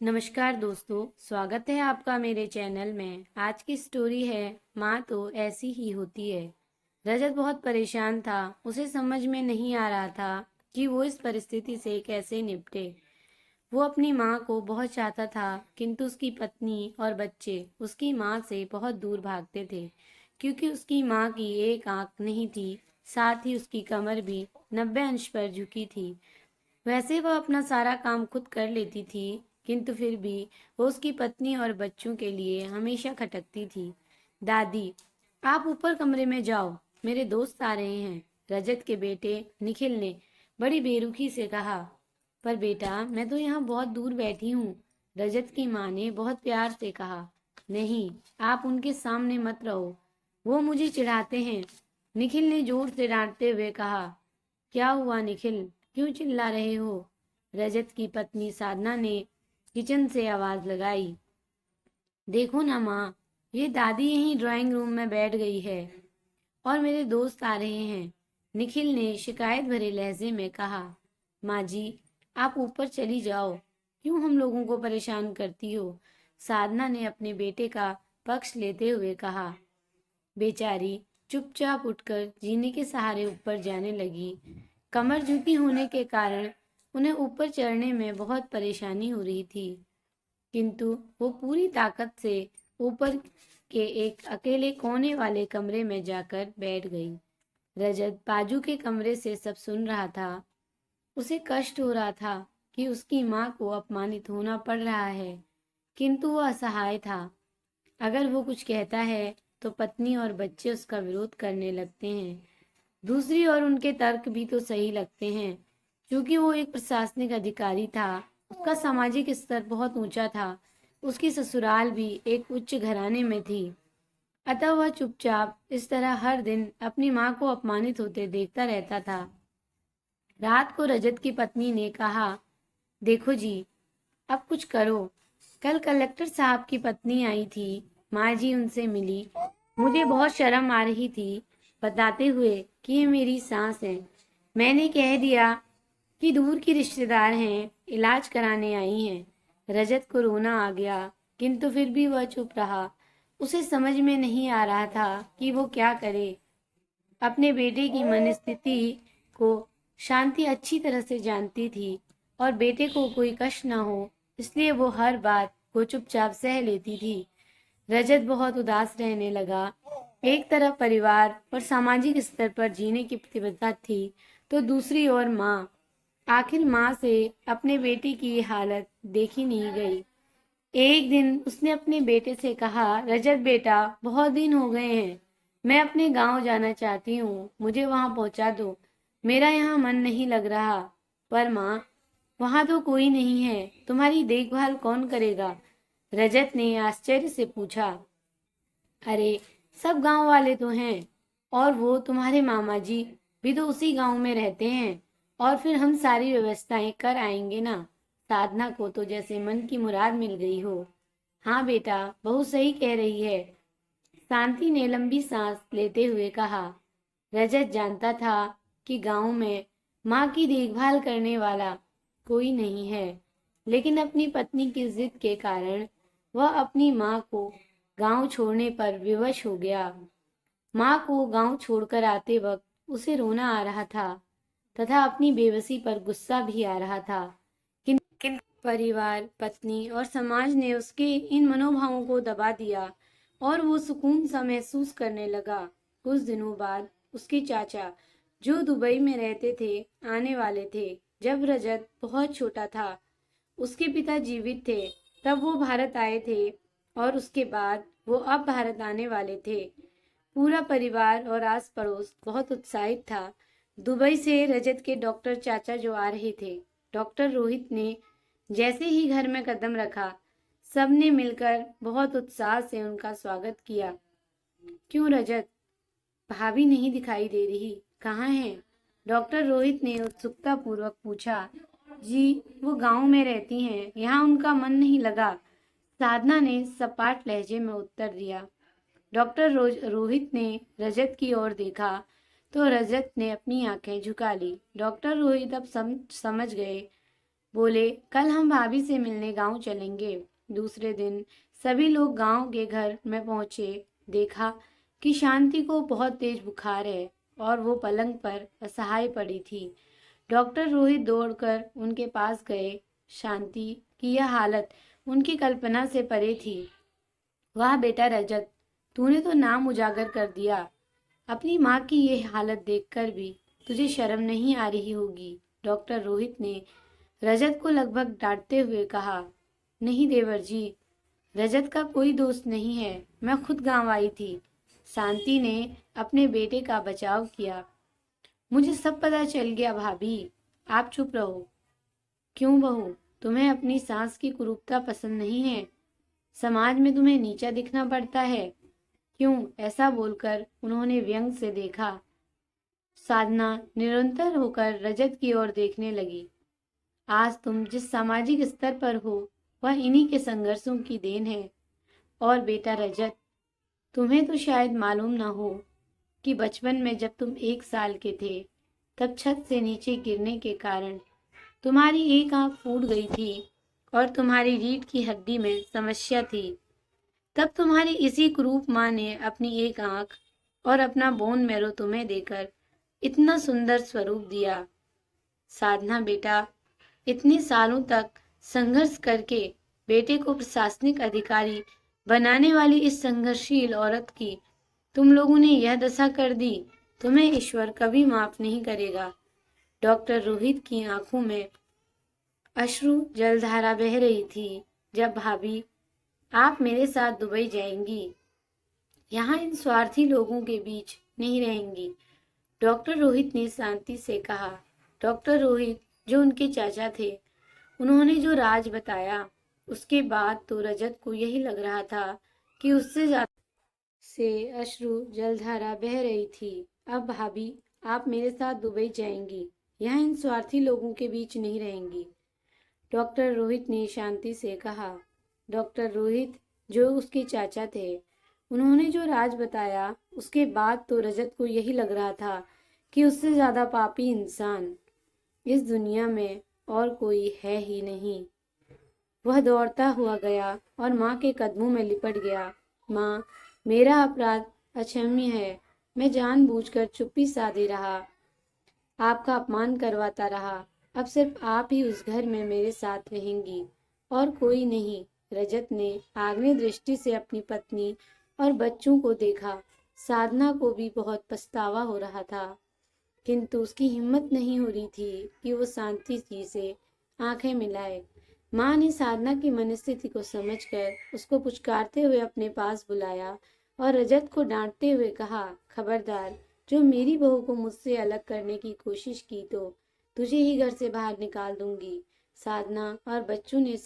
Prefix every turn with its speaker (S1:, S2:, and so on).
S1: नमस्कार दोस्तों, स्वागत है आपका मेरे चैनल में। आज की स्टोरी है माँ तो ऐसी ही होती है। रजत बहुत परेशान था। उसे समझ में नहीं आ रहा था कि वो इस परिस्थिति से कैसे निपटे। वो अपनी माँ को बहुत चाहता था, किंतु उसकी पत्नी और बच्चे उसकी माँ से बहुत दूर भागते थे, क्योंकि उसकी माँ की एक आंख नहीं थी, साथ ही उसकी कमर भी 90 अंश पर झुकी थी। वैसे वह अपना सारा काम खुद कर लेती थी, किंतु फिर भी वो उसकी पत्नी और बच्चों के लिए हमेशा खटकती थी। दादी, आप ऊपर कमरे में जाओ, मेरे दोस्त आ रहे हैं, रजत के बेटे निखिल ने बड़ी बेरुखी से कहा। पर बेटा, मैं तो यहाँ बहुत दूर बैठी हूँ, रजत की माँ ने बहुत प्यार से कहा। नहीं, आप उनके सामने मत रहो, वो मुझे चिढ़ाते हैं, निखिल ने जोर से डांटते हुए कहा। क्या हुआ निखिल, क्यों चिल्ला रहे हो? रजत की पत्नी साधना ने किचन से आवाज लगाई। देखो ना माँ, ये दादी यहीं ड्राइंग रूम में बैठ गई है और मेरे दोस्त आ रहे हैं, निखिल ने शिकायत भरे लहजे में कहा। माँ जी, आप ऊपर चली जाओ, क्यों हम लोगों को परेशान करती हो? साधना ने अपने बेटे का पक्ष लेते हुए कहा। बेचारी चुपचाप उठकर जीने के सहारे ऊपर जाने लगी। कमर झुकी होने के कारण उन्हें ऊपर चढ़ने में बहुत परेशानी हो रही थी, किंतु वो पूरी ताकत से ऊपर के एक अकेले कोने वाले कमरे में जाकर बैठ गई। रजत बाजू के कमरे से सब सुन रहा था। उसे कष्ट हो रहा था कि उसकी माँ को अपमानित होना पड़ रहा है, किंतु वो असहाय था। अगर वो कुछ कहता है तो पत्नी और बच्चे उसका विरोध करने लगते हैं। दूसरी ओर उनके तर्क भी तो सही लगते हैं, क्योंकि वो एक प्रशासनिक अधिकारी था। उसका सामाजिक स्तर बहुत ऊंचा था। उसकी ससुराल भी एक उच्च घराने में थी। अतः वह चुपचाप इस तरह हर दिन अपनी माँ को अपमानित होते देखता रहता था। रात को रजत की पत्नी ने कहा, देखो जी, अब कुछ करो। कल कलेक्टर साहब की पत्नी आई थी, माँ जी उनसे मिली। मुझे बहुत शर्म आ रही थी बताते हुए कि ये मेरी सास है। मैंने कह दिया कि दूर की रिश्तेदार हैं, इलाज कराने आई हैं। रजत को रोना आ गया, किंतु फिर भी वह चुप रहा। उसे समझ में नहीं आ रहा था कि वो क्या करे। अपने बेटे की मनस्थिति को शांति अच्छी तरह से जानती थी और बेटे को कोई कष्ट न हो, इसलिए वो हर बात को चुपचाप सह लेती थी। रजत बहुत उदास रहने लगा। एक तरफ परिवार और सामाजिक स्तर पर जीने की प्रतिबद्धता थी, तो दूसरी ओर माँ। आखिर माँ से अपने बेटे की ये हालत देखी नहीं गई। एक दिन उसने अपने बेटे से कहा, रजत बेटा, बहुत दिन हो गए हैं, मैं अपने गांव जाना चाहती हूँ, मुझे वहां पहुंचा दो, मेरा यहाँ मन नहीं लग रहा। पर माँ, वहां तो कोई नहीं है, तुम्हारी देखभाल कौन करेगा? रजत ने आश्चर्य से पूछा। अरे, सब गांव वाले तो हैं, और वो तुम्हारे मामा जी भी तो उसी गांव में रहते हैं, और फिर हम सारी व्यवस्थाएं कर आएंगे ना। साधना को तो जैसे मन की मुराद मिल गई हो। हाँ बेटा, बहू सही कह रही है, शांति ने लंबी सांस लेते हुए कहा। रजत जानता था कि गांव में माँ की देखभाल करने वाला कोई नहीं है, लेकिन अपनी पत्नी की जिद के कारण वह अपनी माँ को गांव छोड़ने पर विवश हो गया। माँ को गांव छोड़कर आते वक्त उसे रोना आ रहा था तथा अपनी बेबसी पर गुस्सा भी आ रहा था। किंतु परिवार, पत्नी और समाज ने उसके इन मनोभावों को दबा दिया और वो सुकून सा महसूस करने लगा। कुछ दिनों बाद उसके चाचा, जो दुबई में रहते थे, आने वाले थे। जब रजत बहुत छोटा था, उसके पिता जीवित थे, तब वो भारत आए थे, और उसके बाद वो अब भारत आने वाले थे। पूरा परिवार और आस पड़ोस बहुत उत्साहित था। दुबई से रजत के डॉक्टर चाचा जो आ रहे थे, डॉक्टर रोहित ने जैसे ही घर में कदम रखा, सबने मिलकर बहुत उत्साह से उनका स्वागत किया। क्यों रजत, भाभी नहीं दिखाई दे रही, कहाँ हैं? डॉक्टर रोहित ने उत्सुकता पूर्वक पूछा। जी, वो गांव में रहती हैं, यहाँ उनका मन नहीं लगा, साधना ने सपाट लहजे में उत्तर दिया। डॉक्टर रोहित ने रजत की ओर देखा तो रजत ने अपनी आंखें झुका ली। डॉक्टर रोहित अब समझ गए बोले, कल हम भाभी से मिलने गांव चलेंगे। दूसरे दिन सभी लोग गांव के घर में पहुंचे। देखा कि शांति को बहुत तेज बुखार है और वो पलंग पर असहाय पड़ी थी। डॉक्टर रोहित दौड़कर उनके पास गए। शांति की यह हालत उनकी कल्पना से परे थी। वाह बेटा रजत, तूने तो नाम उजागर कर दिया। अपनी माँ की ये हालत देखकर भी तुझे शर्म नहीं आ रही होगी। डॉक्टर रोहित ने रजत को लगभग डांटते हुए कहा, नहीं देवर जी, रजत का कोई दोस्त नहीं है, मैं खुद गांव आई थी। शांति ने अपने बेटे का बचाव किया। मुझे सब पता चल गया भाभी, आप चुप रहो। क्यों बहू, तुम्हें अपनी सास की कुरूपता पसंद नहीं है? समाज में तुम्हें नीचा दिखना पड़ता है? क्यों? ऐसा बोलकर उन्होंने व्यंग से देखा। साधना निरंतर होकर रजत की ओर देखने लगी। आज तुम जिस सामाजिक स्तर पर हो वह इन्हीं के संघर्षों की देन है। और बेटा रजत, तुम्हें तो शायद मालूम ना हो कि बचपन में जब तुम 1 साल के थे तब छत से नीचे गिरने के कारण तुम्हारी एक आंख फूट गई थी और तुम्हारी रीढ़ की हड्डी में समस्या थी। तब तुम्हारी इसी कुरूप माँ ने अपनी एक आंख और अपना बोन मैरो तुम्हें देकर इतना सुंदर स्वरूप दिया। साधना बेटा, इतने सालों तक संघर्ष करके बेटे को प्रशासनिक अधिकारी बनाने वाली इस संघर्षशील औरत की तुम लोगों ने यह दशा कर दी, तुम्हें ईश्वर कभी माफ नहीं करेगा। डॉक्टर रोहित की आंखों में अश्रु जलधारा बह रही थी। जब भाभी आप मेरे साथ दुबई जाएंगी, यहाँ इन स्वार्थी लोगों के बीच नहीं रहेंगी, डॉक्टर रोहित ने शांति से कहा। डॉक्टर रोहित जो उनके चाचा थे, उन्होंने जो राज बताया उसके बाद तो रजत को यही लग रहा था कि उससे ज्यादा से अश्रु जलधारा बह रही थी। अब भाभी आप मेरे साथ दुबई जाएंगी, यहाँ इन स्वार्थी लोगों के बीच नहीं रहेंगी, डॉक्टर रोहित ने शांति से कहा। डॉक्टर रोहित जो उसके चाचा थे, उन्होंने जो राज बताया उसके बाद तो रजत को यही लग रहा था कि उससे ज्यादा पापी इंसान इस दुनिया में और कोई है ही नहीं। वह दौड़ता हुआ गया और माँ के कदमों में लिपट गया। माँ, मेरा अपराध अक्षम्य है, मैं जानबूझकर चुप्पी साधे रहा, आपका अपमान करवाता रहा। अब सिर्फ आप ही उस घर में मेरे साथ रहेंगी और कोई नहीं। रजत ने आग्नेय दृष्टि से अपनी पत्नी और बच्चों को देखा। साधना को भी बहुत पछतावा हो रहा था, किंतु उसकी हिम्मत नहीं हो रही थी कि वो शांति जी से आंखें मिलाए। माँ ने साधना की मनस्थिति को समझकर उसको पुचकारते हुए अपने पास बुलाया और रजत को डांटते हुए कहा, खबरदार, जो मेरी बहू को मुझसे अलग करने की कोशिश की तो तुझे ही घर से बाहर निकाल दूंगी। साधना और बच्चों ने